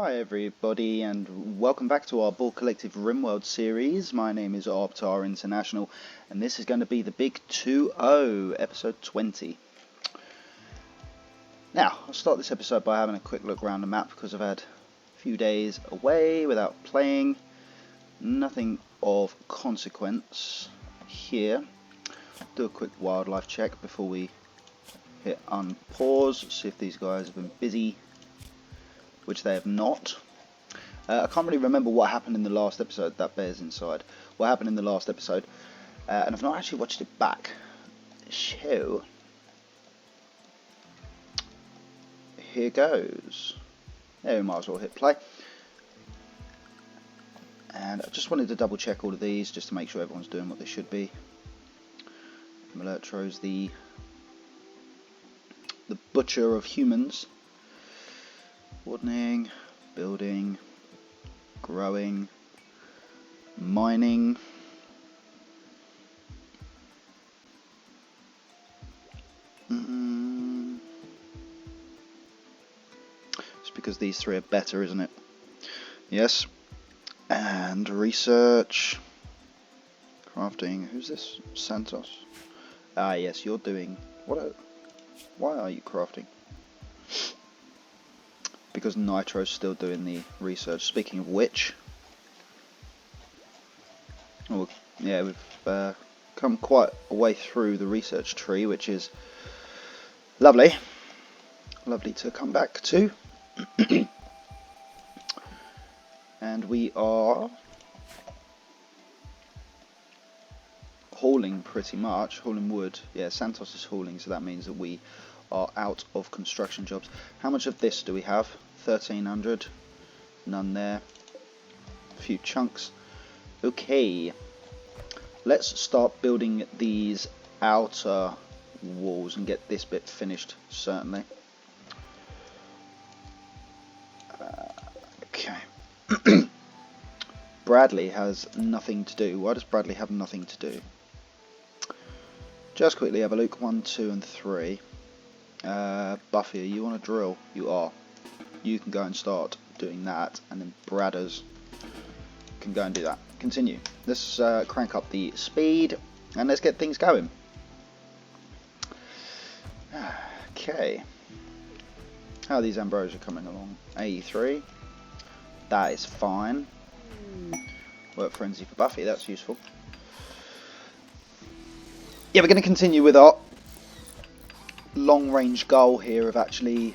Hi everybody and welcome back to our Borg Collective RimWorld series. My name is Arbiter International and this is going to be the Big 2-0, episode 20. Now, I'll start this episode by having a quick look around the map because I've had a few days away without playing. Nothing of consequence here. Do a quick wildlife check before we hit unpause, see if these guys have been busy, which they have not. I can't really remember what happened in the last episode. That bear's inside. What happened in the last episode, and I've not actually watched it back. So here goes. There, we might as well hit play. And I just wanted to double check all of these just to make sure everyone's doing what they should be. Alert throws the butcher of humans. Wardening, building, growing, mining. It's because these three are better, isn't it? Yes. And research. Crafting. Who's this? Santos. Ah, yes, you're doing... Why are you crafting? Because Nitro's still doing the research. Speaking of which, oh, yeah, we've come quite a way through the research tree, which is lovely. Lovely to come back to. And we are hauling pretty much, hauling wood. Yeah, Santos is hauling, so that means that we are out of construction jobs. How much of this do we have? 1300. None there. A few chunks. Okay. Let's start building these outer walls and get this bit finished, certainly. Okay. Bradley has nothing to do. Why does Bradley have nothing to do? Just quickly have a look. 1, 2 and 3. Buffy, you want to drill? You are. You can go and start doing that, and then Bradders can go and do that. Continue. Let's crank up the speed, and let's get things going. Okay. How are these Ambrosia coming along? 83. That is fine. Work Frenzy for Buffy, that's useful. Yeah, we're going to continue with our long range goal here of actually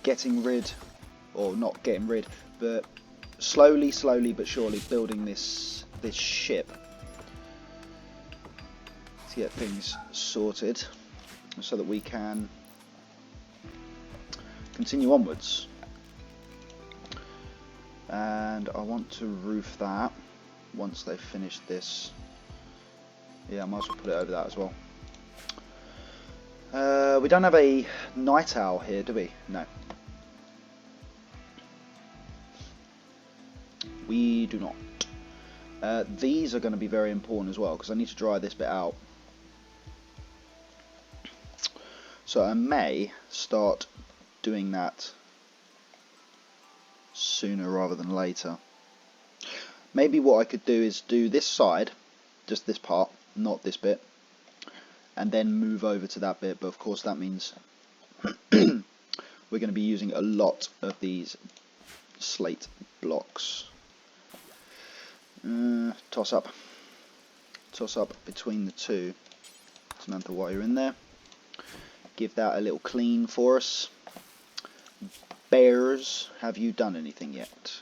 getting rid, or not getting rid, but slowly but surely building this ship to get things sorted so that we can continue onwards. And I want to roof that once they've finished this. Yeah, I might as well put it over that as well. We don't have a night owl here, do we? No. We do not. These are going to be very important as well, because I need to dry this bit out. So I may start doing that sooner rather than later. Maybe what I could do is do this side, just this part, not this bit, and then move over to that bit, but of course that means we're going to be using a lot of these slate blocks. Toss up between the two. Samantha, while you're in there, give that a little clean for us. Bears, have you done anything yet?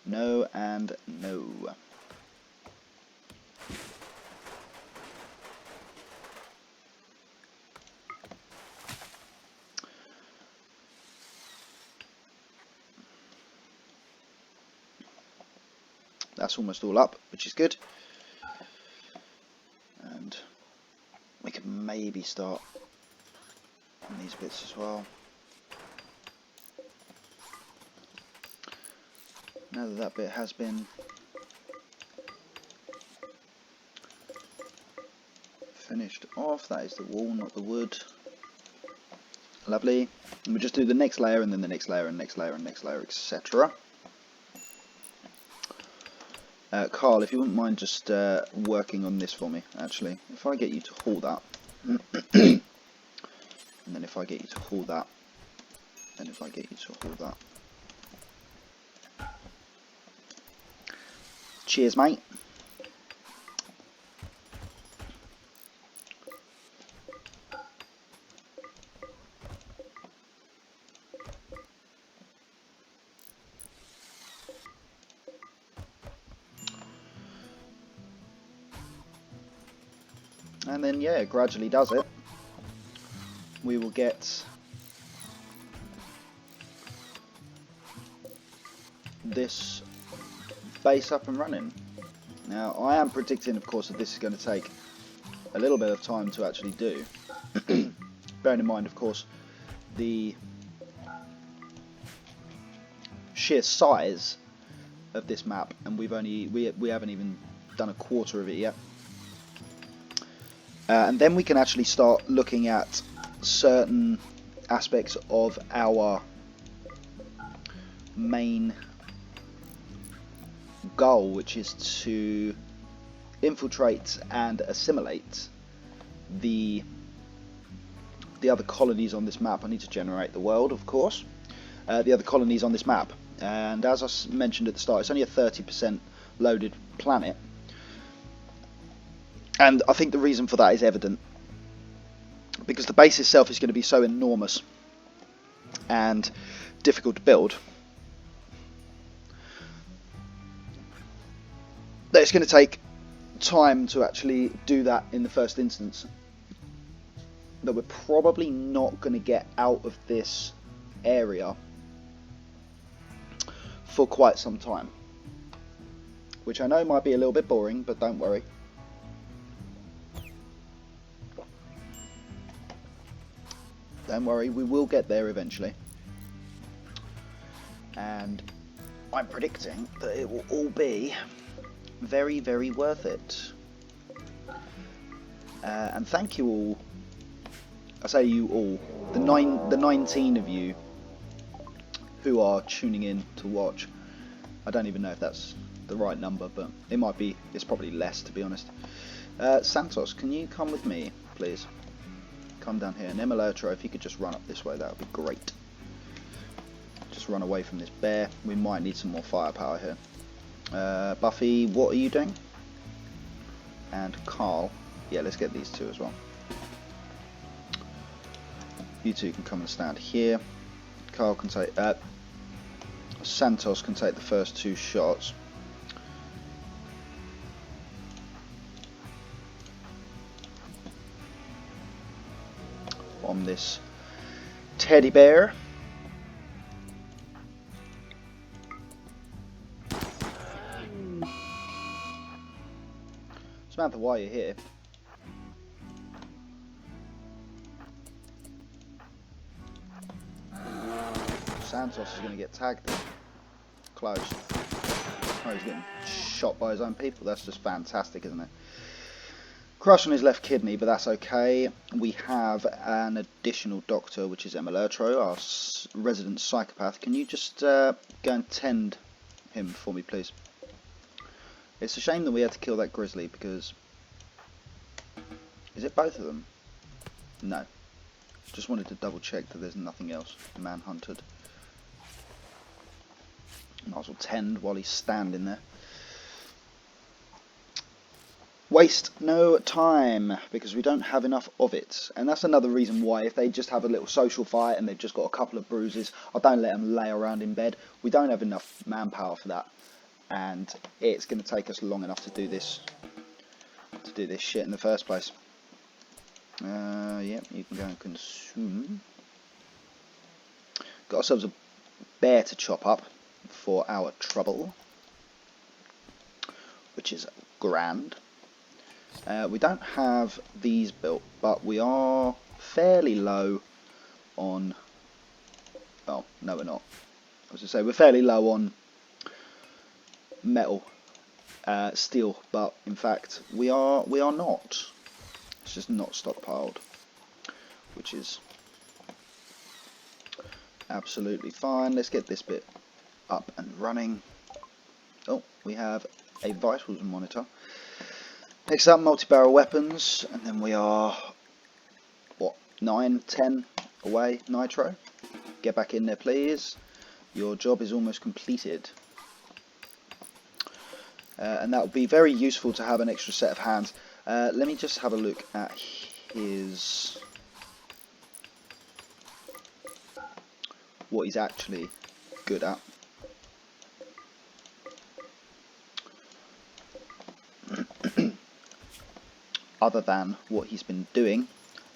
No and no. That's almost all up, which is good. And we can maybe start on these bits as well. Now that that bit has been finished off, that is the wall, not the wood. Lovely. And we just do the next layer, and then the next layer, and next layer, and next layer, etc. Carl, if you wouldn't mind just working on this for me, actually. If I get you to haul that, and then if I get you to haul that, and if I get you to haul that. Cheers, mate. And then, yeah, it gradually does it. We will get this base up and running. Now, I am predicting, of course, that this is going to take a little bit of time to actually do. Bearing in mind, of course, the sheer size of this map, and we haven't even done a quarter of it yet. And then we can actually start looking at certain aspects of our main goal, which is to infiltrate and assimilate the other colonies on this map. I need to generate the world, of course. The other colonies on this map, and as I mentioned at the start, it's only a 30% loaded planet. And I think the reason for that is evident, because the base itself is going to be so enormous and difficult to build that it's going to take time to actually do that in the first instance. That we're probably not going to get out of this area for quite some time, which I know might be a little bit boring, but don't worry. Don't worry, we will get there eventually. And I'm predicting that it will all be very, very worth it. And thank you all. I say you all. The 19 of you who are tuning in to watch. I don't even know if that's the right number, but it might be. It's probably less, to be honest. Santos, can you come with me, please? Come down here. And Emilotro, if you could just run up this way, that would be great. Just run away from this bear. We might need some more firepower here. Buffy, what are you doing? And Carl. Yeah, let's get these two as well. You two can come and stand here. Carl can take... Santos can take the first two shots. On this teddy bear. Samantha, while you're here, Santos is going to get tagged there. Close. Oh, he's getting shot by his own people. That's just fantastic, isn't it? Crush on his left kidney, but that's okay. We have an additional doctor, which is Emilotro, our resident psychopath. Can you just go and tend him for me, please? It's a shame that we had to kill that grizzly, because... Is it both of them? No. Just wanted to double check that there's nothing else manhunted. Might as well tend while he's standing there. Waste no time, because we don't have enough of it. And that's another reason why, if they just have a little social fight and they've just got a couple of bruises, I don't let them lay around in bed. We don't have enough manpower for that. And it's going to take us long enough to do this shit in the first place. Yep, you can go and consume. Got ourselves a bear to chop up for our trouble, which is grand. We don't have these built, but we are fairly low on... Oh, no we're not. I was going to say, we're fairly low on metal, steel, but in fact we are not. It's just not stockpiled, which is absolutely fine. Let's get this bit up and running. Oh, we have a vitals monitor. Next up, multi-barrel weapons, and then we are, what, 9, 10 away. Nitro, get back in there please. Your job is almost completed. And that would be very useful to have an extra set of hands. Let me just have a look at his... what he's actually good at. Other than what he's been doing.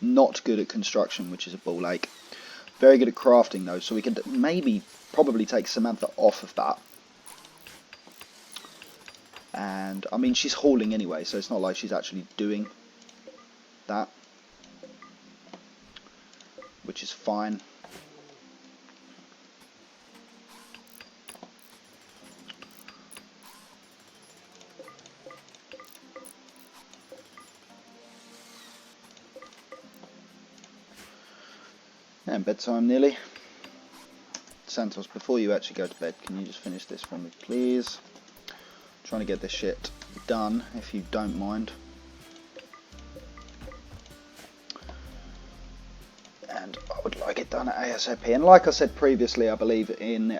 Not good at construction, which is a ball ache. Very good at crafting though, so we could maybe probably take Samantha off of that. And I mean, she's hauling anyway, so it's not like she's actually doing that, which is fine. And bedtime nearly. Santos, before you actually go to bed, can you just finish this for me, please? I'm trying to get this shit done, if you don't mind. And I would like it done at ASAP. And like I said previously, I believe in,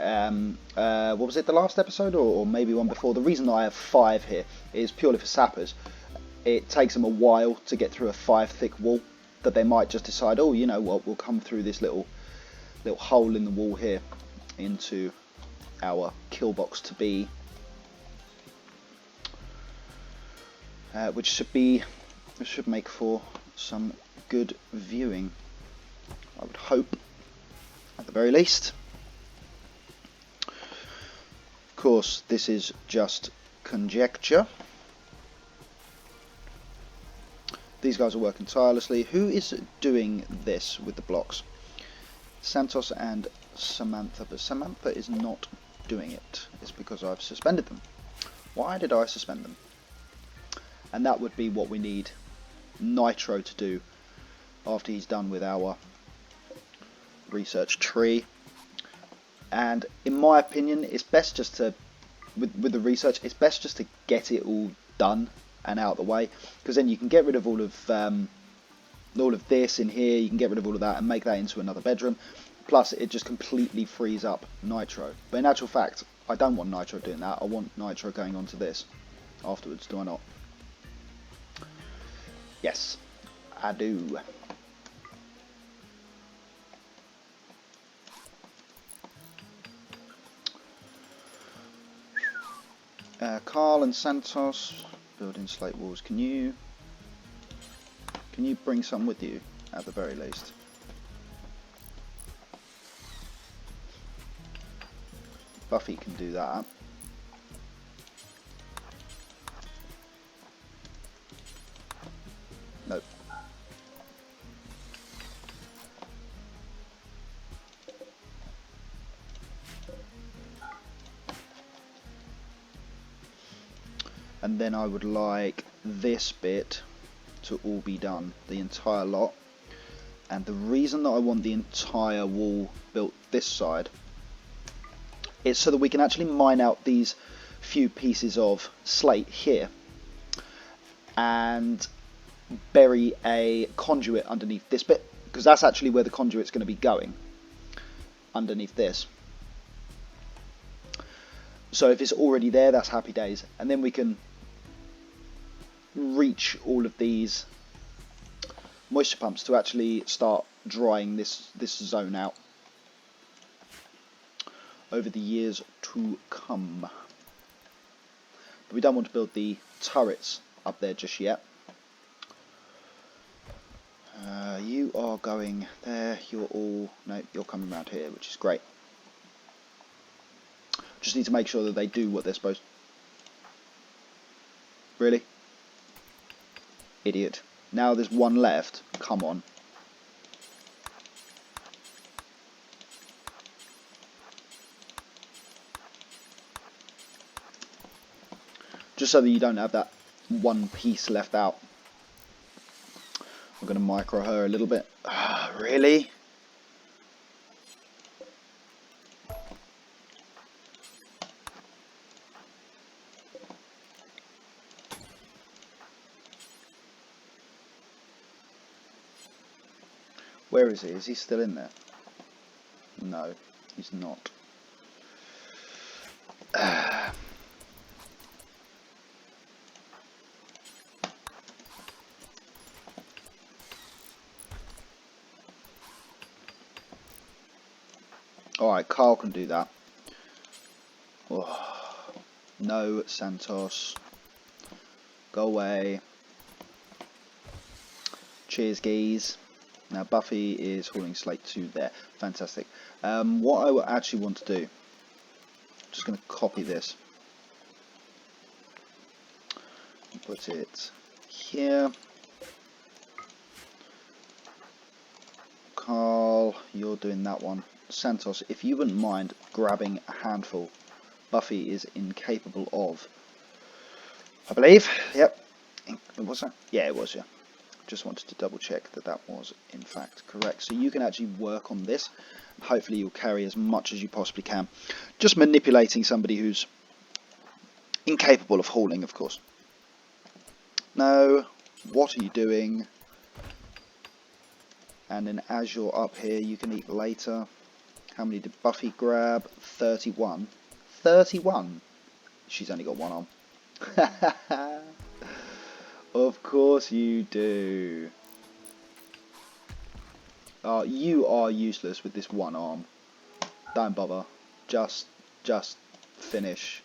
what was it, the last episode, or maybe one before, the reason I have 5 here is purely for sappers. It takes them a while to get through a 5 thick wall, that they might just decide, oh, you know what, we'll come through this little hole in the wall here into our kill box to be, which should make for some good viewing, I would hope, at the very least. Of course, this is just conjecture. These guys are working tirelessly. Who is doing this with the blocks? Santos and Samantha, but Samantha is not doing it. It's because I've suspended them. Why did I suspend them? And that would be what we need Nitro to do after he's done with our research tree. And in my opinion, it's best just to, with the research, it's best just to get it all done and out of the way, because then you can get rid of all of this in here, you can get rid of all of that and make that into another bedroom. Plus it just completely frees up Nitro. But in actual fact, I don't want Nitro doing that. I want Nitro going on to this afterwards, do I not? Yes, I do. Carl and Santos building slate walls. Can you bring some with you at the very least? Buffy can do that. Nope. And then I would like this bit to all be done, the entire lot. And the reason that I want the entire wall built this side is so that we can actually mine out these few pieces of slate here and bury a conduit underneath this bit, because that's actually where the conduit's going to be going, underneath this. So if it's already there, that's happy days, and then we can reach all of these moisture pumps to actually start drying this zone out over the years to come. But we don't want to build the turrets up there just yet. You are going there, no, you're coming around here, which is great. Just need to make sure that they do what they're supposed to. Really? Idiot. Now there's one left. Come on. Just so that you don't have that one piece left out. I'm going to micro her a little bit. Really? Where is he? Is he still in there? No, he's not. Alright, Carl can do that. Oh, no, Santos. Go away. Cheers, geese. Now Buffy is hauling slate 2 there. Fantastic. What I actually want to do, I'm just going to copy this. Put it here. Carl, you're doing that one. Santos, if you wouldn't mind grabbing a handful. Buffy is incapable of, I believe. Yep. Was that? Yeah, it was, yeah. Just wanted to double check that that was in fact correct. So you can actually work on this. Hopefully you'll carry as much as you possibly can. Just manipulating somebody who's incapable of hauling, of course. No, what are you doing? And then as you're up here, you can eat later. How many did Buffy grab? 31. 31? She's only got one arm. Of course you do. You are useless with this one arm. Don't bother. Just finish.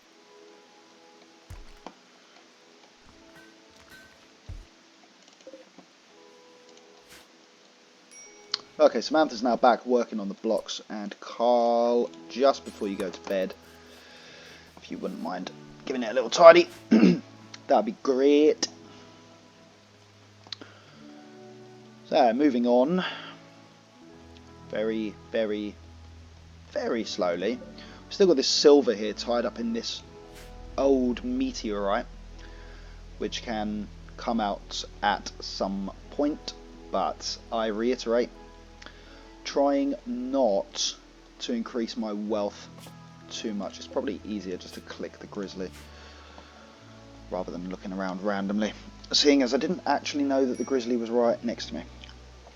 Okay, Samantha's now back working on the blocks, and Carl, just before you go to bed, if you wouldn't mind giving it a little tidy, that'd be great. So, moving on, very, very, very slowly. We've still got this silver here tied up in this old meteorite, which can come out at some point, but I reiterate, trying not to increase my wealth too much. It's probably easier just to click the grizzly rather than looking around randomly, seeing as I didn't actually know that the grizzly was right next to me.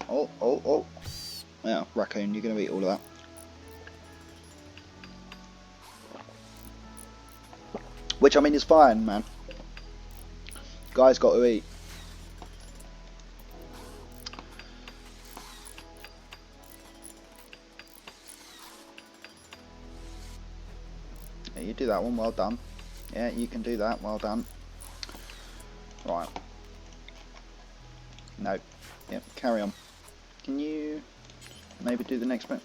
Oh. Yeah, raccoon, you're going to eat all of that. Which, I mean, is fine, man. Guy's got to eat. Yeah, you do that one, well done. Yeah, you can do that, well done. Right. No. Yep, carry on. Can you maybe do the next bit?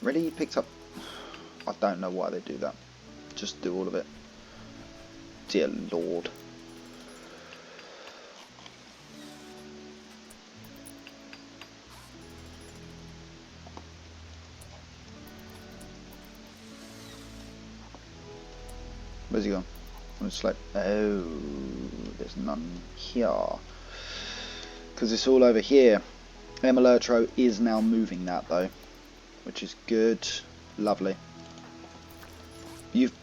Really? You picked up... I don't know why they do that. Just do all of it. Dear Lord. Where's he gone? It's like, oh, there's none here. Because it's all over here. Emelertro is now moving that though, which is good. Lovely. You've...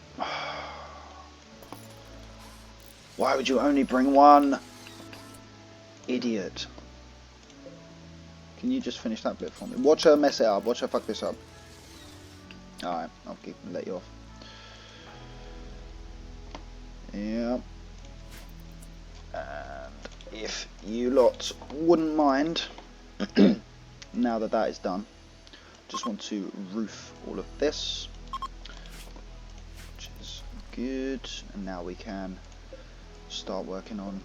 Why would you only bring one? Idiot. Can you just finish that bit for me? Watch her mess it up. Watch her fuck this up. Alright, I'll let you off. Yep. And if you lot wouldn't mind, now that that is done, just want to roof all of this, which is good, and now we can start working on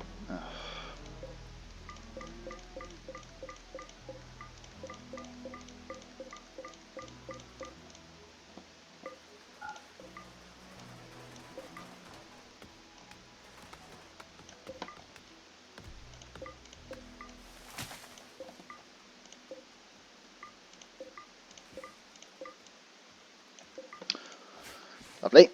lovely.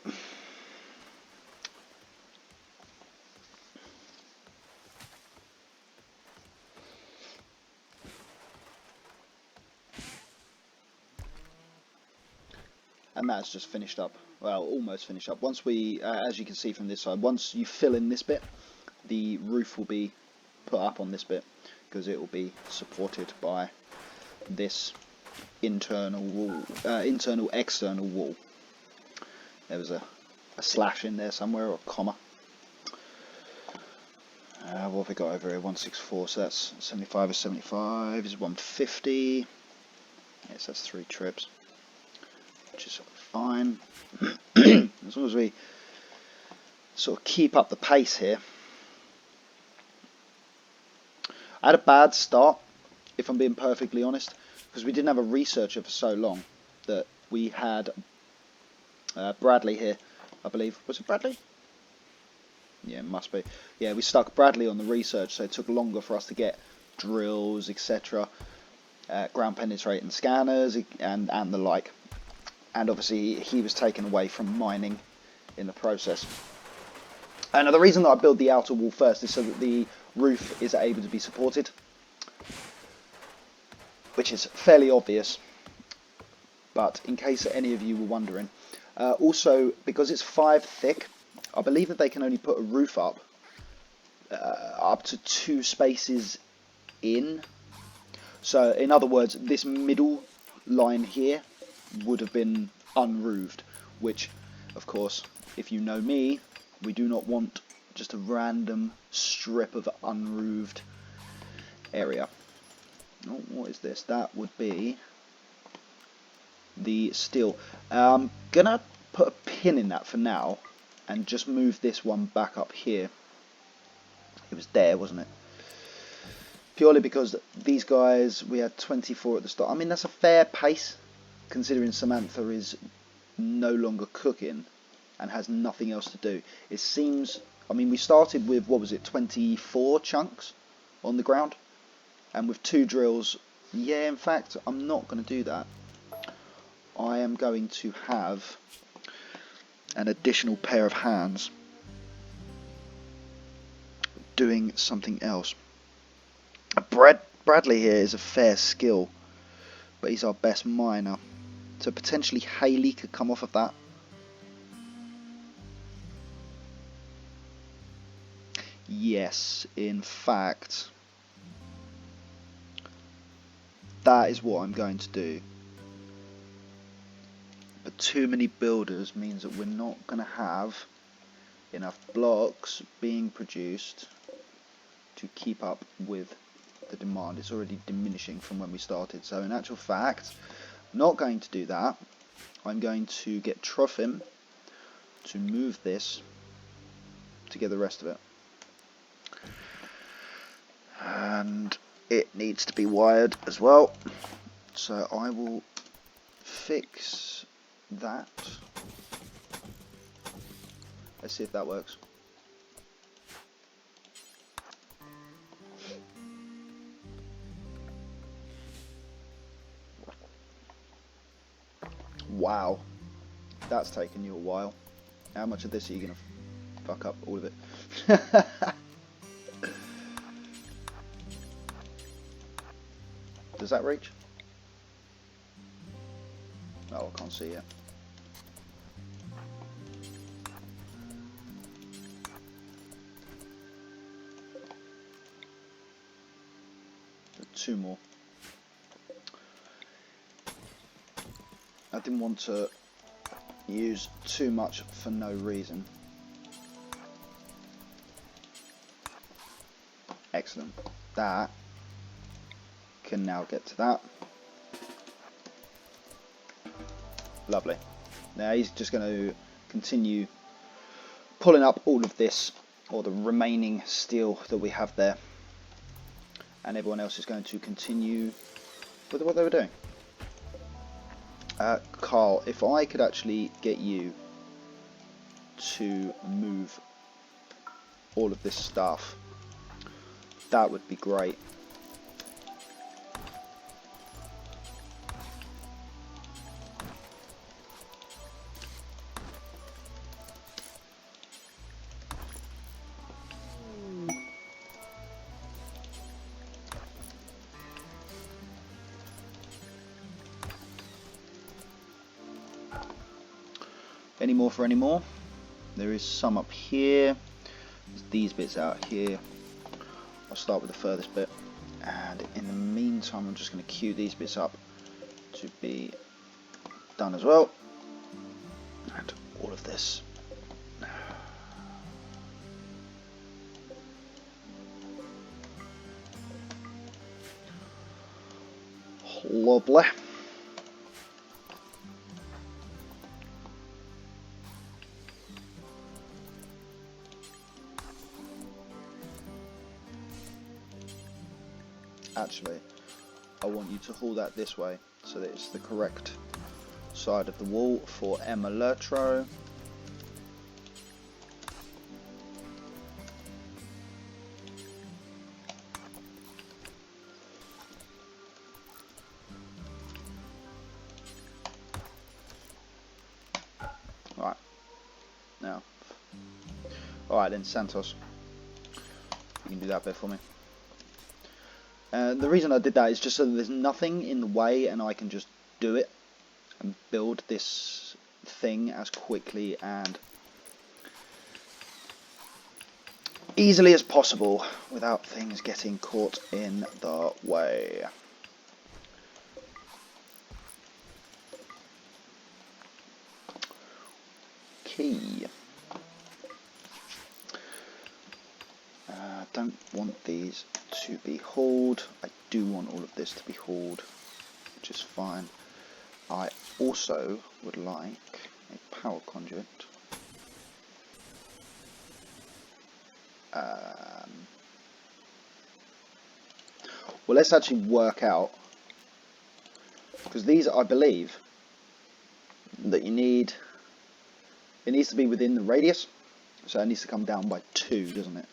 And that's just finished up. Well, almost finished up. Once we, as you can see from this side, once you fill in this bit, the roof will be put up on this bit because it will be supported by this internal wall, external wall. There was a slash in there somewhere, or a comma. What have we got over here? 164, so that's 75 is 75, is 150. Yes, that's 3 trips, which is fine. As long as we sort of keep up the pace here. I had a bad start, if I'm being perfectly honest, because we didn't have a researcher for so long that we had Bradley here, I believe. Was it Bradley? Yeah, it must be. Yeah, we stuck Bradley on the research, so it took longer for us to get drills, etc., ground penetrating scanners, and the like. And obviously he was taken away from mining in the process. And the reason that I build the outer wall first is so that the roof is able to be supported, which is fairly obvious, but in case any of you were wondering. Also, because it's 5 thick, I believe that they can only put a roof up to 2 spaces in. So in other words, this middle line here would have been unroofed, which of course, if you know me, we do not want just a random strip of unroofed area. Oh, what is this? That would be the steel. I'm gonna put a pin in that for now and just move this one back up here. It was there, wasn't it? Purely because these guys, we had 24 at the start. I mean, that's a fair pace considering Samantha is no longer cooking and has nothing else to do. It seems, I mean, we started with, what was it, 24 chunks on the ground, and with 2 drills. Yeah, in fact, I'm not going to do that. I am going to have an additional pair of hands doing something else. Bradley here is a fair skill, but he's our best miner, so potentially Haley could come off of that. Yes, in fact, that is what I'm going to do. But too many builders means that we're not going to have enough blocks being produced to keep up with the demand. It's already diminishing from when we started. So in actual fact, I'm not going to do that. I'm going to get Trophim to move this to get the rest of it. And it needs to be wired as well. So I will fix that. Let's see if that works. Wow, that's taken you a while. How much of this are you going to fuck up? All of it. Does that reach? Oh, I can't see yet. Two more. I didn't want to use too much for no reason. Excellent. That can now get to that. Lovely. Now he's just going to continue pulling up all of this, or the remaining steel that we have there, and everyone else is going to continue with what they were doing. Carl, if I could actually get you to move all of this stuff, that would be great. Any more for any more? There is some up here. There's these bits out here. I'll start with the furthest bit, and in the meantime I'm just going to queue these bits up to be done as well, and all of this. Lovely. Actually, I want you to haul that this way so that it's the correct side of the wall for Emma Lertro. Alright, now, alright then, Santos, you can do that bit for me. The reason I did that is just so that there's nothing in the way and I can just do it and build this thing as quickly and easily as possible without things getting caught in the way. Key. Don't want these to be hauled. I do want all of this to be hauled, which is fine. I also would like a power conduit. Well, let's actually work out, because these, I believe that you need, it needs to be within the radius, so it needs to come down by 2, doesn't it?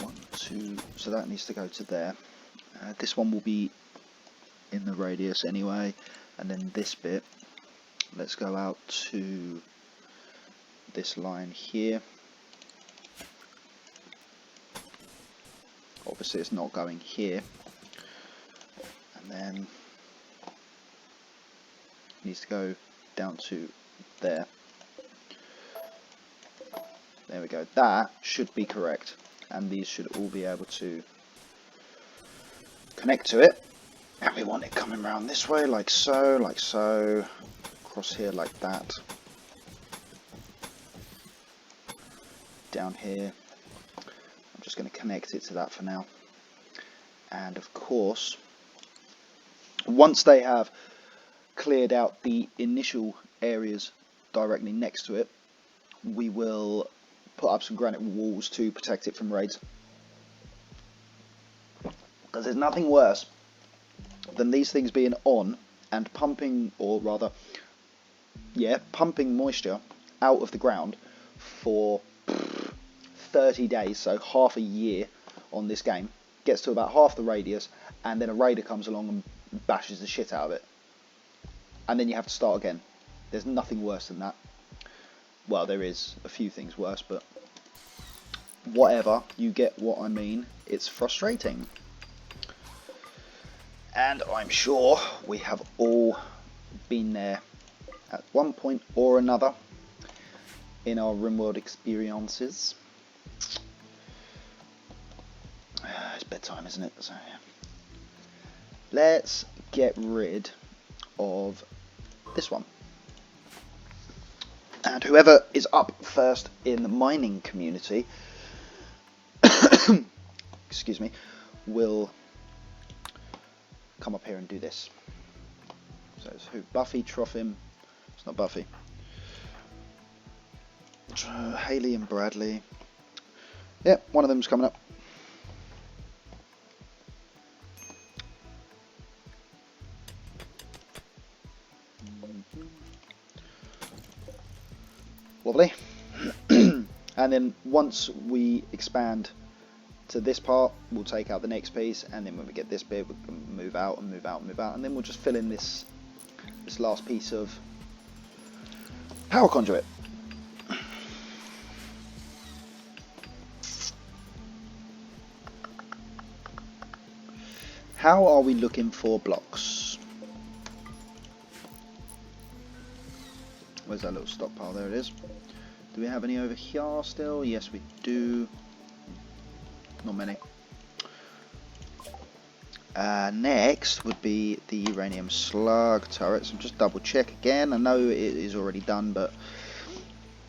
1, 2, so that needs to go to there. This one will be in the radius anyway, and then this bit, let's go out to this line here. Obviously it's not going here, and then it needs to go down to there. There we go, that should be correct, and these should all be able to connect to it. And we want it coming around this way, like so, across here like that, down here. I'm just going to connect it to that for now. And of course, once they have cleared out the initial areas directly next to it, we will put up some granite walls to protect it from raids. Because there's nothing worse than these things being on and pumping, or rather, yeah, pumping moisture out of the ground for 30 days, so half a year on this game, gets to about half the radius, and then a raider comes along and bashes the shit out of it. And then you have to start again. There's nothing worse than that. Well, there is a few things worse, but whatever, you get what I mean. It's frustrating. And I'm sure we have all been there at one point or another in our RimWorld experiences. It's bedtime, isn't it? So, yeah. Let's get rid of this one. And whoever is up first in the mining community, excuse me, will come up here and do this. So it's who? Buffy, Trophim. It's not Buffy. Haley and Bradley. Yep, one of them's coming up. Lovely. And then once we expand to this part, we'll take out the next piece, and then when we get this bit, we can move out and move out and move out, and then we'll just fill in this last piece of power conduit. How are we looking for blocks? Where's that little stockpile? There it is. Do we have any over here still? Yes, we do. not many. Next would be the uranium slug turrets. And just double check again. I know it is already done, but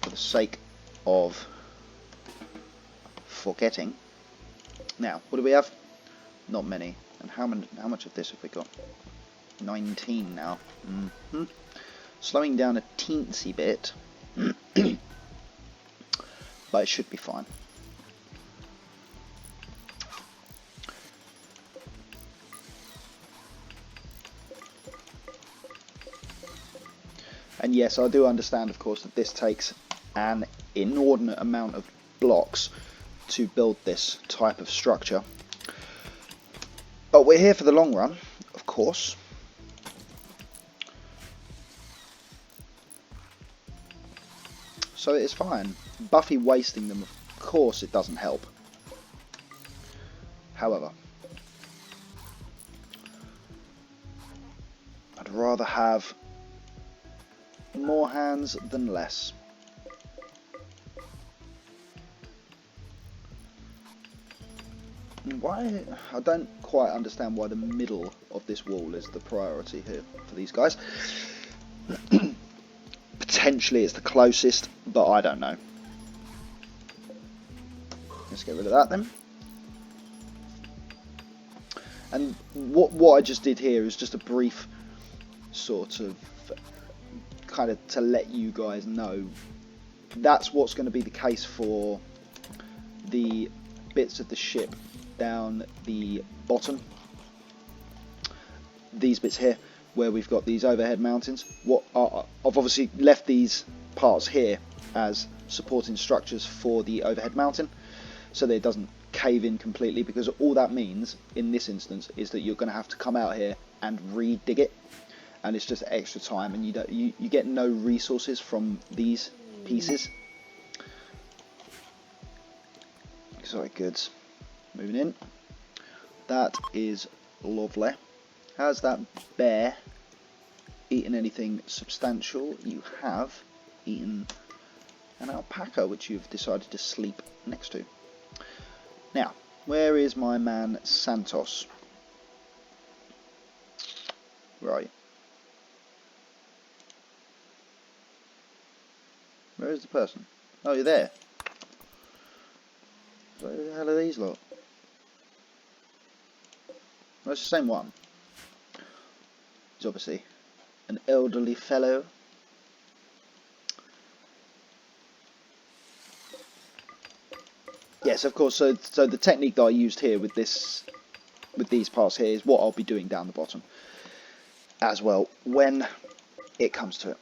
for the sake of forgetting. Now, what do we have? Not many. And how much of this have we got? 19 now. Slowing down a teensy bit, but it should be fine. And yes, I do understand, of course, that this takes an inordinate amount of blocks to build this type of structure. But we're here for the long run, of course. So it is fine. Buffy wasting them, of course, it doesn't help. However, I'd rather have more hands than less. Why? I don't quite understand why the middle of this wall is the priority here for these guys. Potentially it's the closest, but I don't know. Let's get rid of that then. And what I just did here is just a brief sort of kind of to let you guys know that's what's going to be the case for the bits of the ship down the bottom. These bits here where we've got these overhead mountains. I've obviously left these parts here as supporting structures for the overhead mountain so that it doesn't cave in completely, because all that means in this instance is that you're going to have to come out here and re-dig it, and it's just extra time, and you get no resources from these pieces. Exotic goods. Moving in. That is lovely. Has that bear eaten anything substantial? You have eaten an alpaca, which you've decided to sleep next to. Now, where is my man Santos? Right. Where is the person? Oh, you're there. Where the hell are these lot? Well, it's the same one. He's obviously an elderly fellow. Yes, of course. So the technique that I used here with these parts here is what I'll be doing down the bottom as well when it comes to it.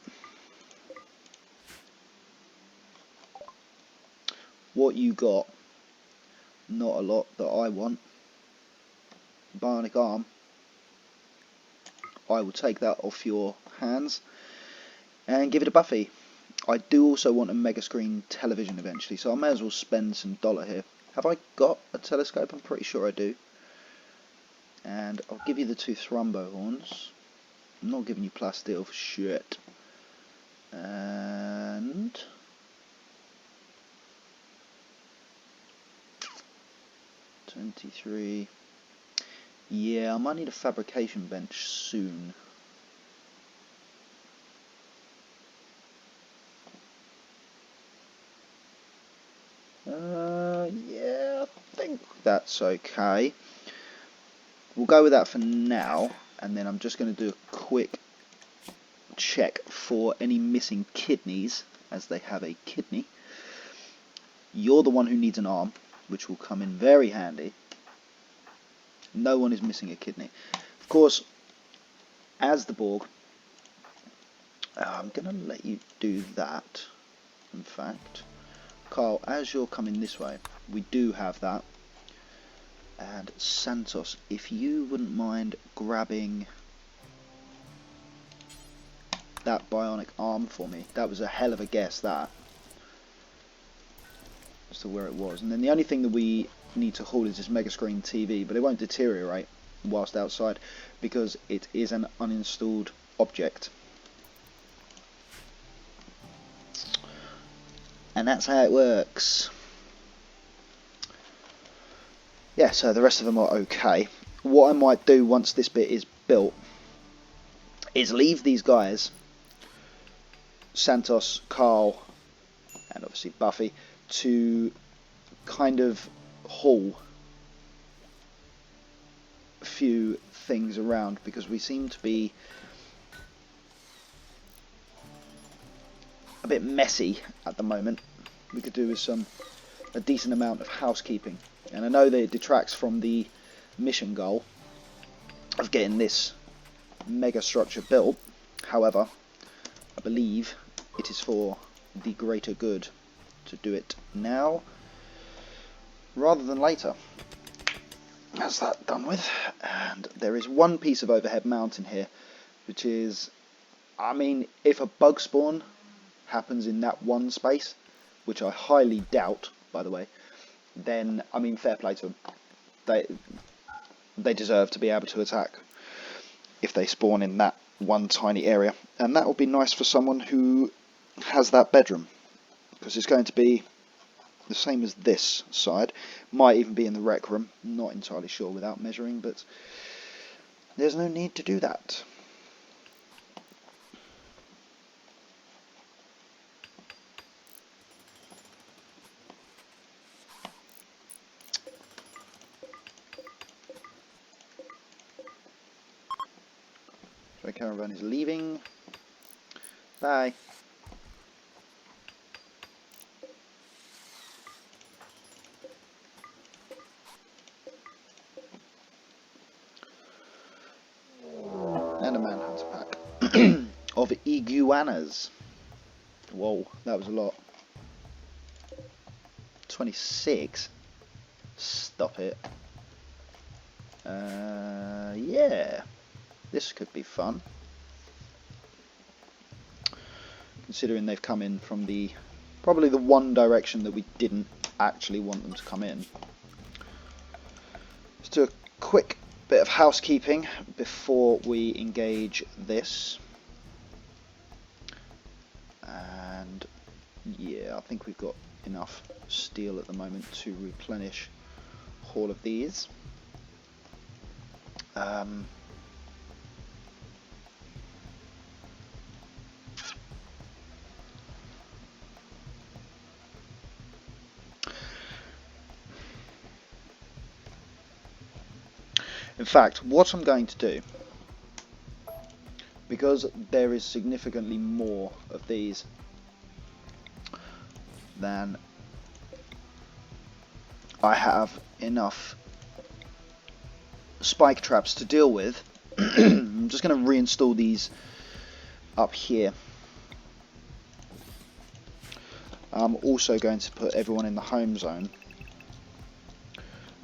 What you got? Not a lot that I want. Bionic arm. I will take that off your hands and give it a Buffy. I do also want a mega screen television eventually, so I may as well spend some dollar here. Have I got a telescope? I'm pretty sure I do. And I'll give you the 2 thrombo horns. I'm not giving you plasteel for shit. And 23. Yeah, I might need a fabrication bench soon. Yeah, I think that's okay. We'll go with that for now, and then I'm just going to do a quick check for any missing kidneys, as they have a kidney. You're the one who needs an arm, which will come in very handy. No one is missing a kidney. Of course, as the Borg, I'm going to let you do that, in fact. Carl, as you're coming this way, we do have that. And Santos, if you wouldn't mind grabbing that bionic arm for me. That was a hell of a guess, that. As to where it was. And then the only thing that we need to haul is this mega screen TV, but it won't deteriorate whilst outside because it is an uninstalled object. And that's how it works. yeah, so the rest of them are okay. What I might do once this bit is built is leave these guys, Santos, Carl, and obviously Buffy, to kind of haul a few things around, because we seem to be a bit messy at the moment. We could do with a decent amount of housekeeping, and I know that it detracts from the mission goal of getting this mega structure built. However, I believe it is for the greater good to do it now rather than later. That's that done with. And there is one piece of overhead mounting here, which is, I mean, if a bug spawn happens in that one space, which I highly doubt, by the way, then, I mean, fair play to them. They deserve to be able to attack if they spawn in that one tiny area, and that will be nice for someone who has that bedroom, because it's going to be the same as this side. Might even be in the rec room, not entirely sure without measuring, but there's no need to do that. So caravan is leaving. Bye. And a manhunter pack of iguanas. Whoa, that was a lot. 26. Stop it. Yeah, this could be fun, considering they've come in from probably the one direction that we didn't actually want them to come in. Let's do a quick bit of housekeeping before we engage this. And yeah, I think we've got enough steel at the moment to replenish all of these. In fact, what I'm going to do, because there is significantly more of these than I have enough spike traps to deal with, I'm just going to reinstall these up here. I'm also going to put everyone in the home zone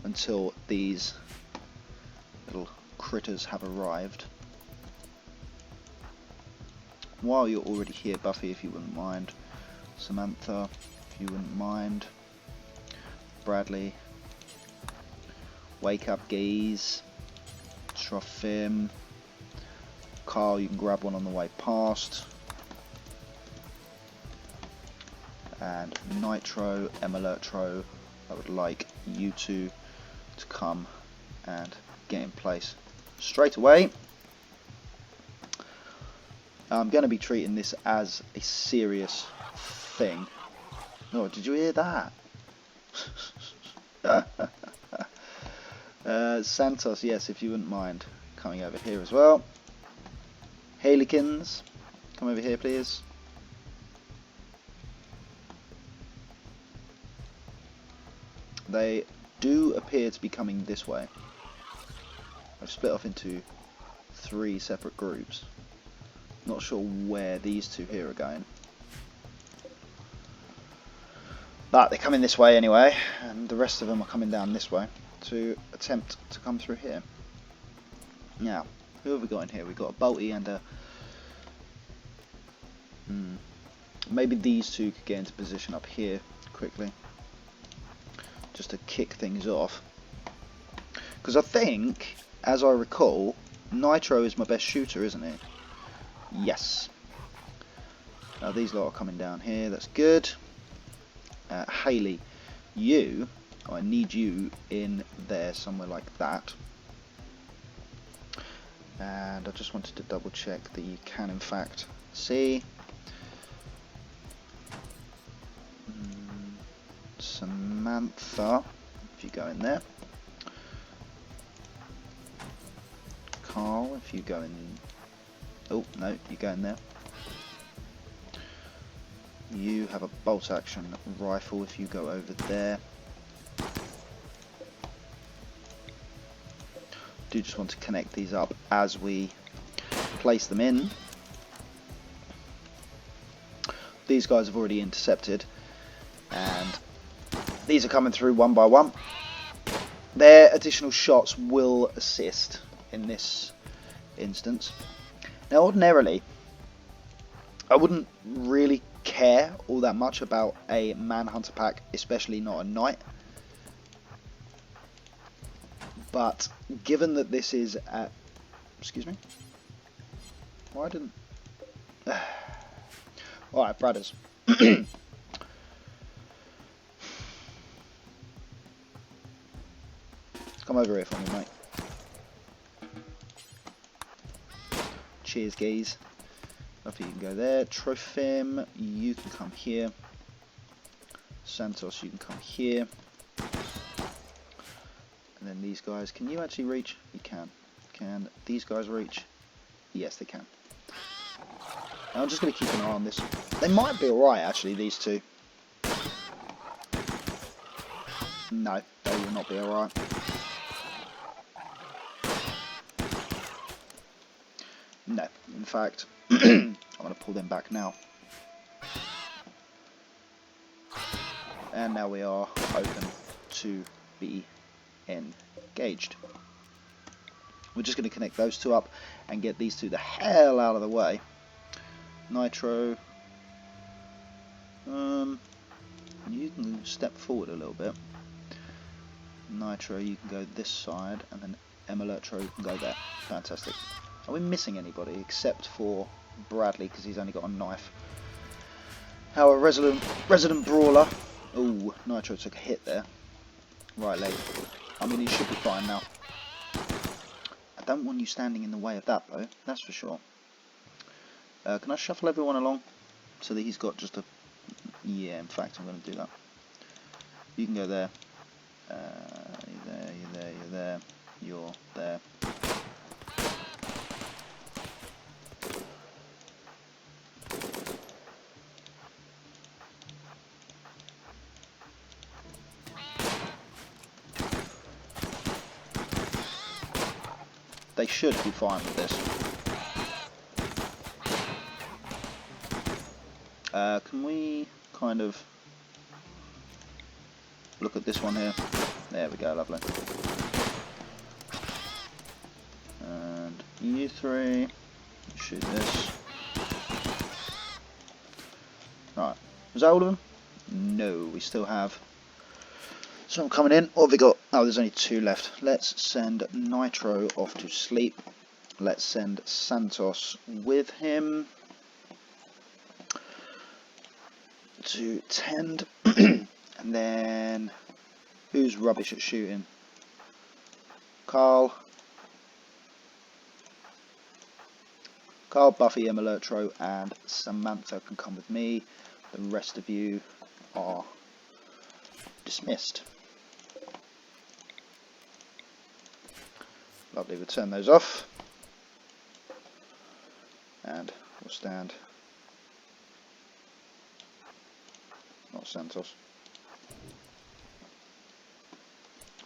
until these little critters have arrived. While you're already here, Buffy, if you wouldn't mind. Samantha, if you wouldn't mind. Bradley. Wake up, gaze. Trophim. Carl, you can grab one on the way past. And Nitro, Emelertro, I would like you two to come and get in place straight away. I'm going to be treating this as a serious thing. Oh, did you hear that? Santos, yes, if you wouldn't mind coming over here as well. Halikins, come over here please. They do appear to be coming this way. I've split off into 3 separate groups. Not sure where these two here are going. But they're coming this way anyway, and the rest of them are coming down this way to attempt to come through here. Now, who have we got in here? We've got a Bolty and a... maybe these two could get into position up here quickly, just to kick things off. Because I think, as I recall, Nitro is my best shooter, isn't he? Yes. These lot are coming down here, that's good. Haley, you I need you in there somewhere like that. And I just wanted to double check that you can in fact see. Samantha, if you go in there. Carl, if you go in. Oh, no, you go in there. You have a bolt action rifle if you go over there. Do just want to connect these up as we place them in. These guys have already intercepted, and these are coming through one by one. Their additional shots will assist in this instance. Now ordinarily I wouldn't really care all that much about a manhunter pack, especially not a knight. But given that this is at... Excuse me? Why didn't... Alright, brothers. Come over here for me, mate. Cheers, gaze. Lovely, you can go there. Trophim, you can come here. Santos, you can come here. And then these guys, can you actually reach? You can. Can these guys reach? Yes, they can. And I'm just going to keep an eye on this. They might be alright, actually, these two. No, they will not be alright. No, in fact, I'm going to pull them back now. And now we are open to be engaged. We're just going to connect those two up and get these two the hell out of the way. Nitro, you can step forward a little bit. Nitro, you can go this side, and then Emelertro, you can go there. Fantastic. Are we missing anybody except for Bradley, because he's only got a knife? Our resident brawler. Oh, Nitro took a hit there. Right leg. I mean, he should be fine now. I don't want you standing in the way of that, though. That's for sure. Can I shuffle everyone along so that he's got just a... Yeah, in fact, I'm going to do that. You can go there. You're there, you're there, you're there. You're there. They should be fine with this. Can we kind of look at this one here? There we go, lovely. And you three, shoot this. Right, was that all of them? No, we still have some coming in. What have we got? Oh, there's only two left. Let's send Nitro off to sleep. Let's send Santos with him to tend. And then who's rubbish at shooting? Carl, Buffy, Emelertro, and Samantha can come with me. The rest of you are dismissed. Lovely, we'll turn those off. And we'll stand. Not Santos.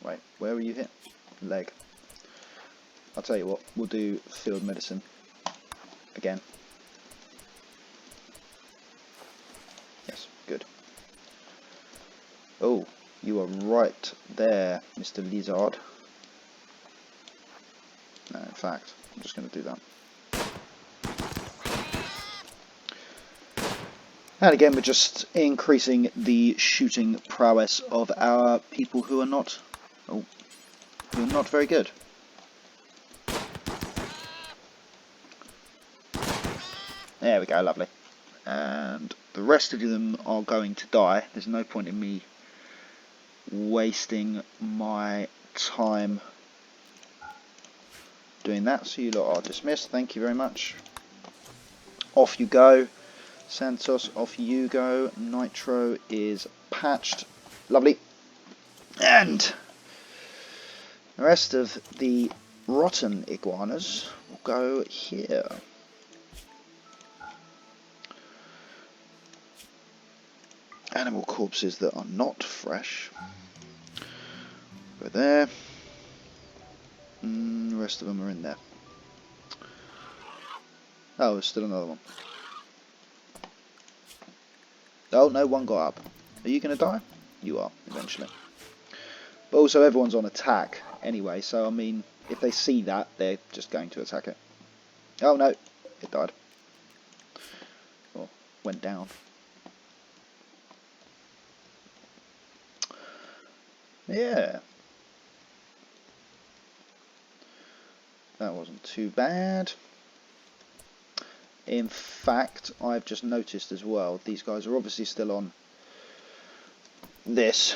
Wait, where were you hit? Leg. I'll tell you what, we'll do field medicine again. Yes, good. Oh, you are right there, Mr. Lizard. No, in fact, I'm just going to do that. And again, we're just increasing the shooting prowess of our people who are not, very good. There we go, lovely. And the rest of them are going to die. There's no point in me wasting my time doing that. So you lot are dismissed. Thank you very much. Off you go. Santos, off you go. Nitro is patched. Lovely. And the rest of the rotten iguanas will go here. Animal corpses that are not fresh go there. The rest of them are in there. Oh, there's still another one. Oh no, one got up. Are you going to die? You are, eventually. But also everyone's on attack anyway, so I mean, if they see that, they're just going to attack it. Oh no, it died. Or went down. Yeah. That wasn't too bad. In fact, I've just noticed as well, these guys are obviously still on this.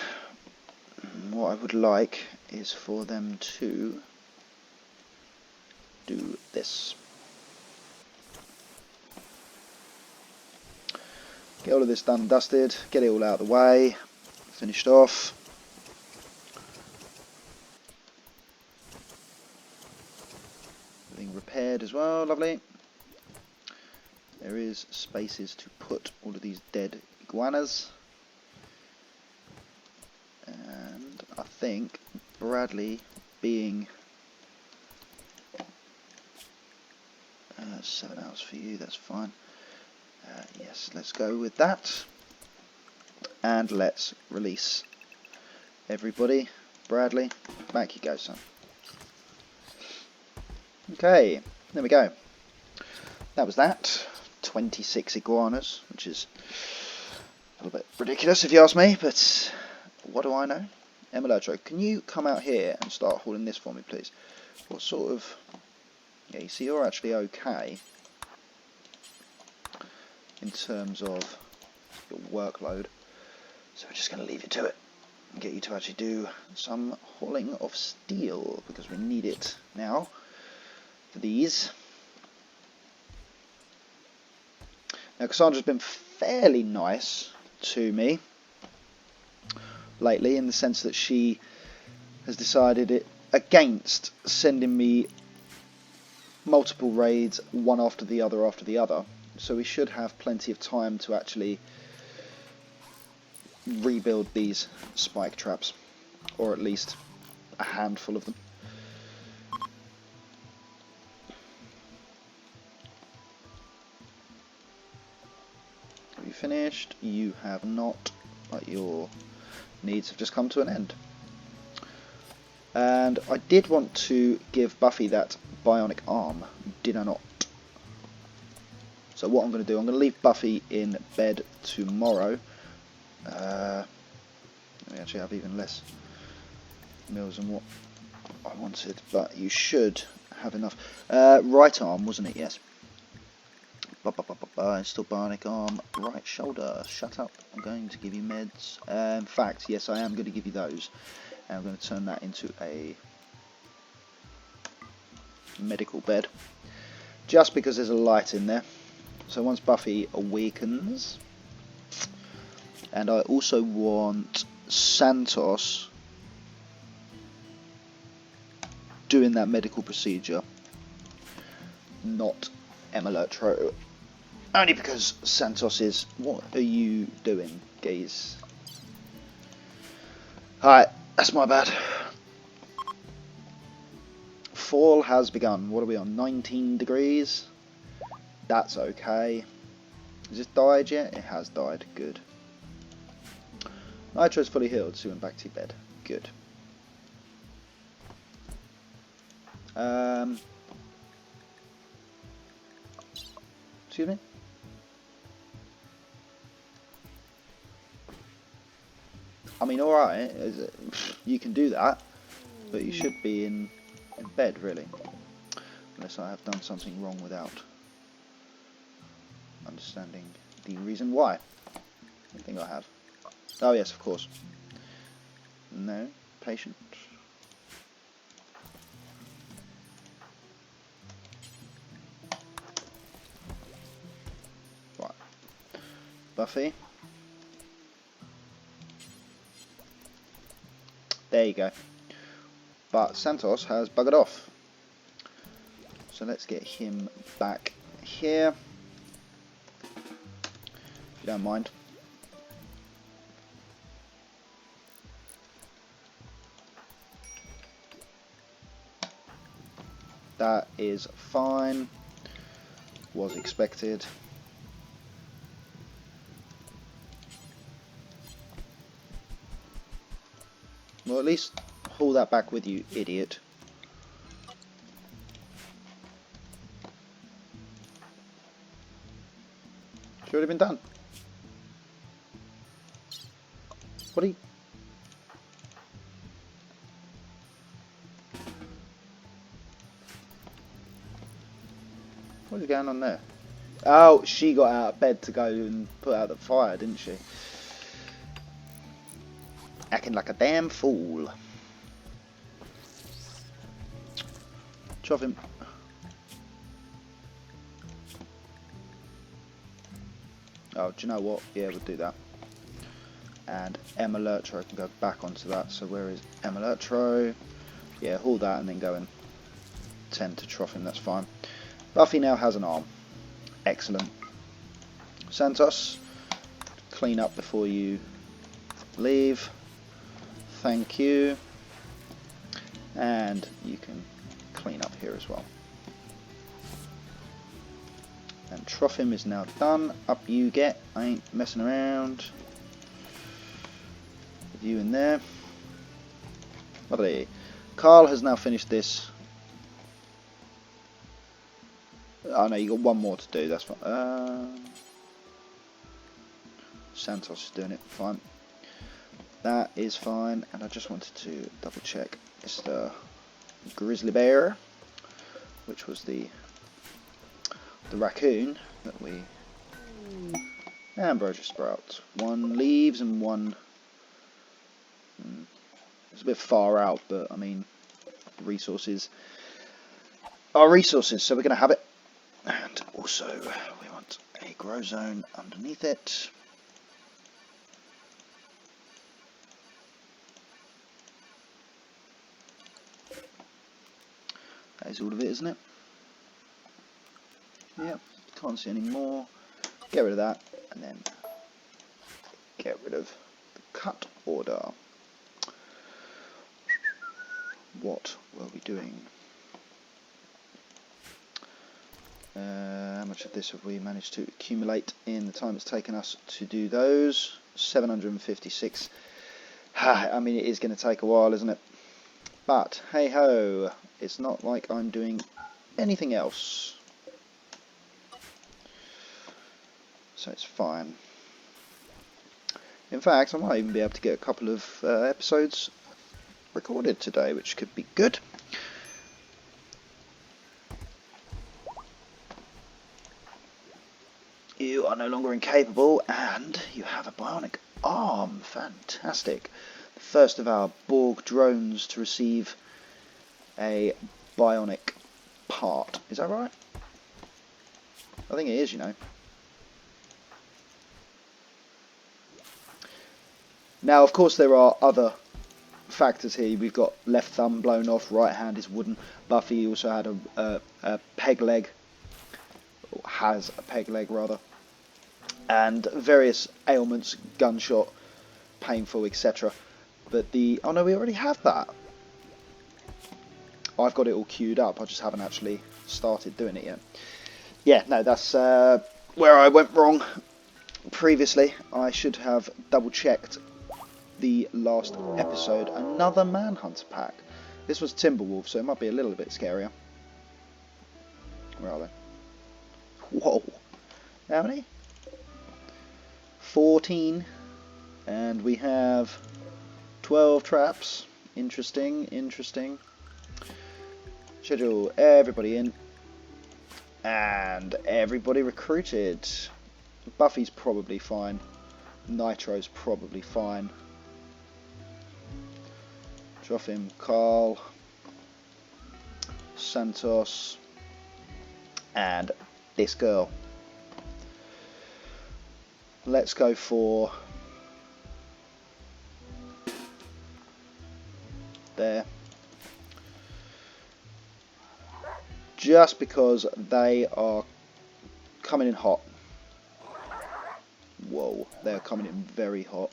What I would like is for them to do this. Get all of this done and dusted, get it all out of the way, finished off. Everything repaired as well, lovely. There is spaces to put all of these dead iguanas. And I think Bradley being 7 hours for you, that's fine. Yes, let's go with that. And let's release everybody. Bradley, back you go, son. Okay, there we go. That was that. 26 iguanas, which is a little bit ridiculous if you ask me, but what do I know? Emilotro, can you come out here and start hauling this for me, please? What sort of... Yeah, you see, you're actually okay in terms of your workload, so we're just going to leave you to it and get you to actually do some hauling of steel, because we need it now for these. Now, Cassandra's been fairly nice to me lately, in the sense that she has decided it against sending me multiple raids, one after the other, so we should have plenty of time to actually rebuild these spike traps, or at least a handful of them. Have you finished? You have not, but your needs have just come to an end. And I did want to give Buffy that bionic arm, did I not? So what I'm going to do, I'm going to leave Buffy in bed tomorrow. We actually have even less meals than what I wanted, but you should have enough. Right arm, wasn't it? Yes. Still bionic arm. Right shoulder. Shut up. I'm going to give you meds. In fact, yes, I am going to give you those. And I'm going to turn that into a medical bed, just because there's a light in there. So once Buffy awakens, and I also want Santos doing that medical procedure, not Emilotro, only because Santos is... What are you doing, geez? Alright, that's my bad. Fall has begun. What are we on? 19 degrees? That's okay. Has it died yet? It has died. Good. Nitro's fully healed, so you went back to your bed. Good. Excuse me? I mean, alright, you can do that, but you should be in bed, really. Unless I have done something wrong without understanding the reason why. I think I have. Oh yes, of course. No, patient. Right, Buffy. There you go. But Santos has buggered off. So let's get him back here. If you don't mind. That is fine. Was expected. Well, at least haul that back with you, idiot. Should have been done. What are you... What is going on there? Oh, she got out of bed to go and put out the fire, didn't she? Acting like a damn fool. Chop him. Oh, do you know what? Yeah, we'll do that. And Emelertro can go back onto that. So where is Emelertro? Yeah, haul that and then go and tend to trough him. That's fine. Buffy now has an arm. Excellent. Santos, clean up before you leave. Thank you. And you can clean up here as well. And Trophim is now done. Up you get. I ain't messing around with you in there. Lovely. Carl has now finished this. Oh no, you got one more to do. That's fine. Santos is doing it. Fine. That is fine. And I just wanted to double check. It's the grizzly bear, which was the raccoon that we... Ambrosia sprouts. One leaves and one... It's a bit far out, but I mean, resources are resources, so we're going to have it. And also, we want a grow zone underneath it. That is all of it, isn't it? Yep, can't see any more. Get rid of that, and then get rid of the cut order. What were we doing? How much of this have we managed to accumulate in the time it's taken us to do those? 756. I mean, it is going to take a while, isn't it? But hey ho, it's not like I'm doing anything else, so it's fine. In fact, I might even be able to get a couple of episodes recorded today, which could be good. You are no longer incapable, and you have a bionic arm. Fantastic. The first of our Borg drones to receive a bionic part. Is that right? I think it is, you know. Now, of course, there are other factors here. We've got left thumb blown off, right hand is wooden. Buffy also had a peg leg, or has a peg leg rather, and various ailments, gunshot, painful, etc. But the... oh no, we already have that. I've got it all queued up, I just haven't actually started doing it yet. Yeah, no, that's where I went wrong previously. I should have double checked the last episode. Another Manhunter pack. This was Timberwolf, so it might be a little bit scarier. Where are they? Whoa. How many? 14. And we have 12 traps. Interesting, interesting. Schedule everybody in. And everybody recruited. Buffy's probably fine. Nitro's probably fine. Jotham, Carl, Santos, and this girl. Let's go for there. Just because they are coming in hot. Whoa, they're coming in very hot.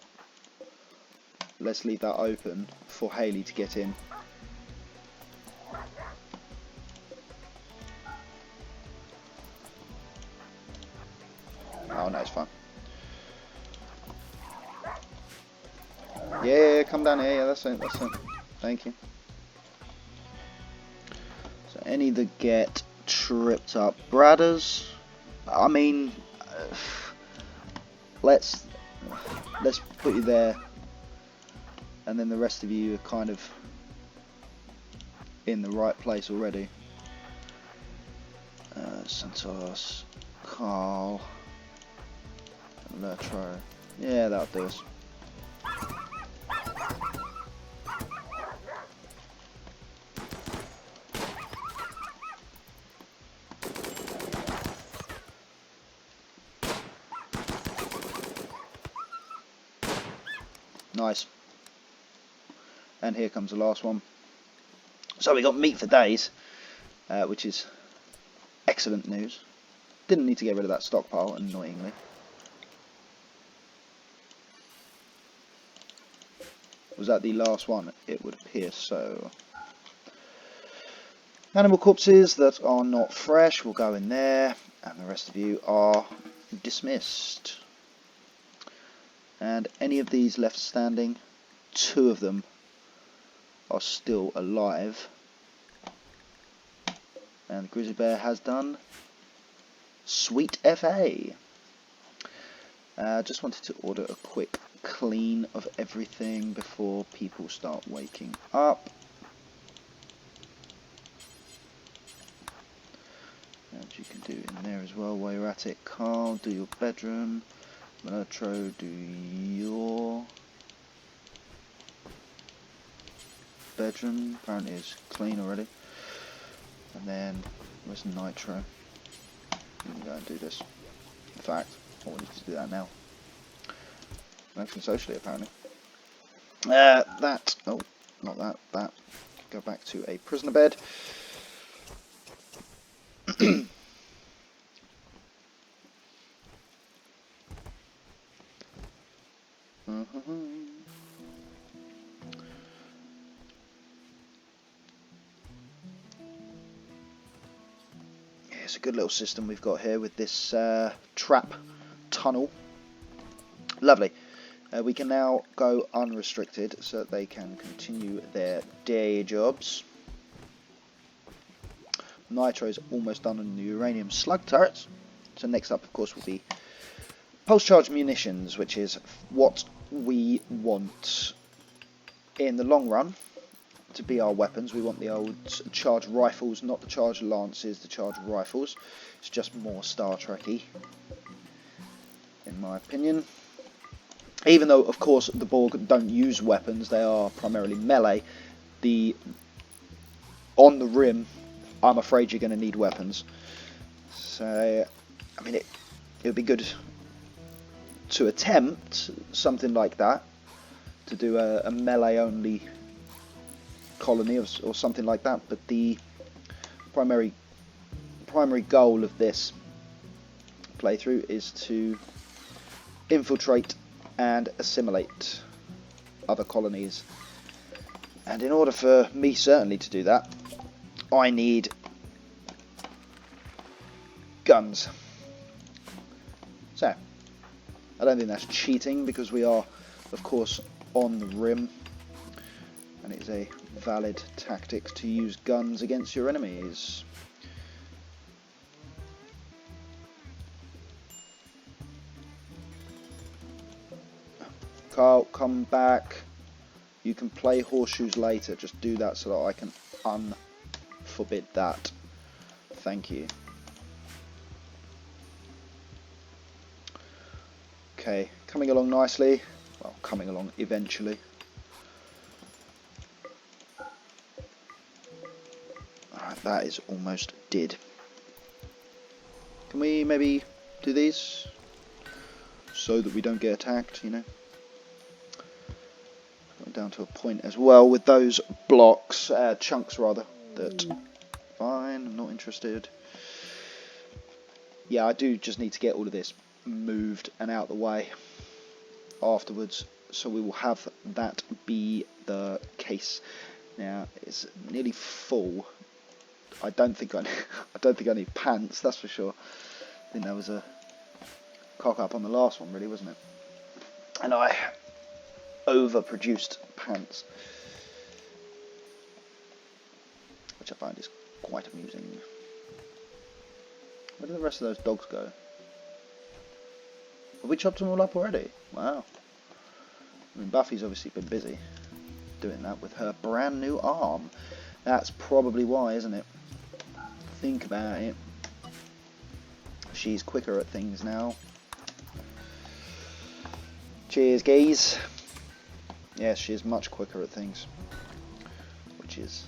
Let's leave that open for Haley to get in. Oh no, it's fine. Yeah, come down here. Yeah, that's it. That's it. Thank you. So any that get tripped up, Bradders. I mean, let's put you there, and then the rest of you are kind of in the right place already. Santos, Carl, Lertro. Yeah, that'll do us. Nice. And here comes the last one. So we got meat for days, which is excellent news. Didn't need to get rid of that stockpile, annoyingly. Was that the last one? It would appear so. Animal corpses that are not fresh will go in there, and the rest of you are dismissed. And any of these left standing, 2 of them are still alive. And the grizzly bear has done sweet FA. Just wanted to order a quick clean of everything before people start waking up. And you can do in there as well while you're at it. Carl, do your bedroom. Monotro, do your bedroom. Apparently it's clean already. And then where's Nitro? You can go and do this. In fact, I want you to do that now. Acting socially, apparently. That. Oh, not that. That. Go back to a prisoner bed. It's a good little system we've got here with this trap tunnel. Lovely. We can now go unrestricted so that they can continue their day jobs. Nitro's almost done on the uranium slug turrets. So next up, of course, will be pulse charge munitions, which is what we want in the long run to be our weapons. We want the old charged rifles, not the charged lances, the charged rifles. It's just more Star Trek-y, in my opinion. Even though, of course, the Borg don't use weapons, they are primarily melee. On the rim, I'm afraid you're going to need weapons. So, I mean, it would be good to attempt something like that, to do a melee-only colony or something like that. But the primary goal of this playthrough is to infiltrate and assimilate other colonies, and in order for me certainly to do that, I need guns. So I don't think that's cheating, because we are of course on the rim, and it's a valid tactic to use guns against your enemies. Carl, come back. You can play horseshoes later. Just do that so that I can unforbid that. Thank you. Okay, coming along nicely. Well, coming along eventually. that is almost did. Can we maybe do these so that we don't get attacked, you know? Going down to a point as well with those blocks, chunks rather, that fine, I'm not interested. Yeah, I do just need to get all of this moved and out the way afterwards, so we will have that be the case. Now it's nearly full. I don't think I need pants, that's for sure. I think that was a cock up on the last one, really, wasn't it? And I overproduced pants, which I find is quite amusing. Where did the rest of those dogs go? Have we chopped them all up already? Wow. I mean, Buffy's obviously been busy doing that with her brand new arm. That's probably why, isn't it? Think about it. She's quicker at things now. Cheers, gays. Yes, she is much quicker at things, which is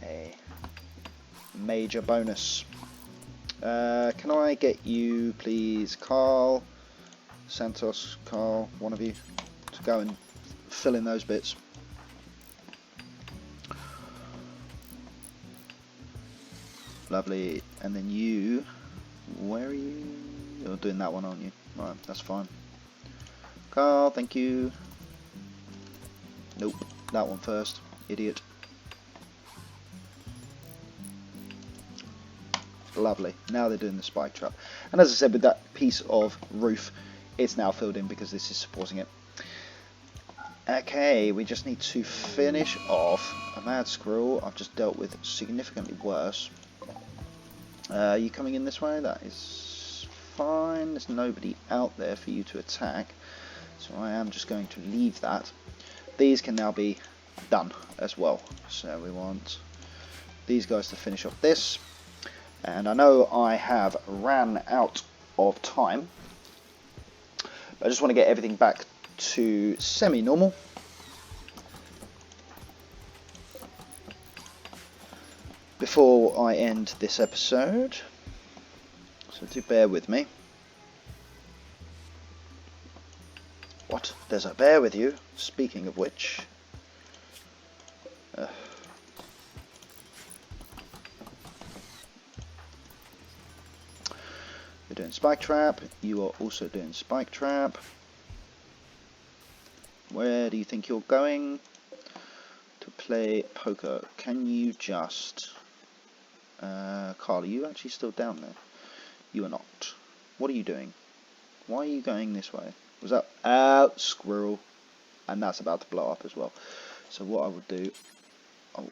a major bonus. Can I get you, please, Carl, Santos, Carl, one of you, to go and fill in those bits? Lovely. And then you, where are you? You're doing that one, aren't you? Right, that's fine. Carl, thank you. Nope, that one first, idiot. Lovely. Now they're doing the spike trap. And as I said, with that piece of roof, it's now filled in because this is supporting it. Okay, we just need to finish off a mad squirrel I've just dealt with significantly worse. Are you coming in this way? That is fine. There's nobody out there for you to attack. So I am just going to leave that. These can now be done as well. So we want these guys to finish off this. And I know I have ran out of time. But I just want to get everything back to semi-normal. Before I end this episode. So do bear with me. What? There's a bear with you? Speaking of which... You're doing spike trap. You are also doing spike trap. Where do you think you're going to play poker? Can you just... Carl, are you actually still down there? You are not. What are you doing? Why are you going this way? Was that out, squirrel? And that's about to blow up as well. So what I will do, I'll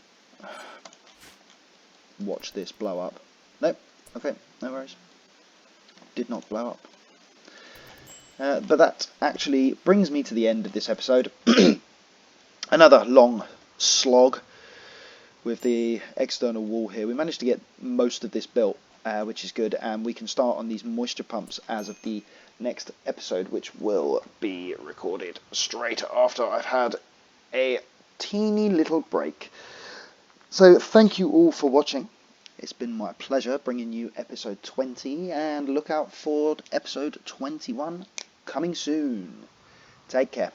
watch this blow up. Nope. Okay, no worries. Did not blow up. But that actually brings me to the end of this episode. Another long slog with the external wall here. We managed to get most of this built, which is good, and we can start on these moisture pumps as of the next episode, which will be recorded straight after I've had a teeny little break. So thank you all for watching. It's been my pleasure bringing you episode 20, and look out for episode 21 coming soon. Take care.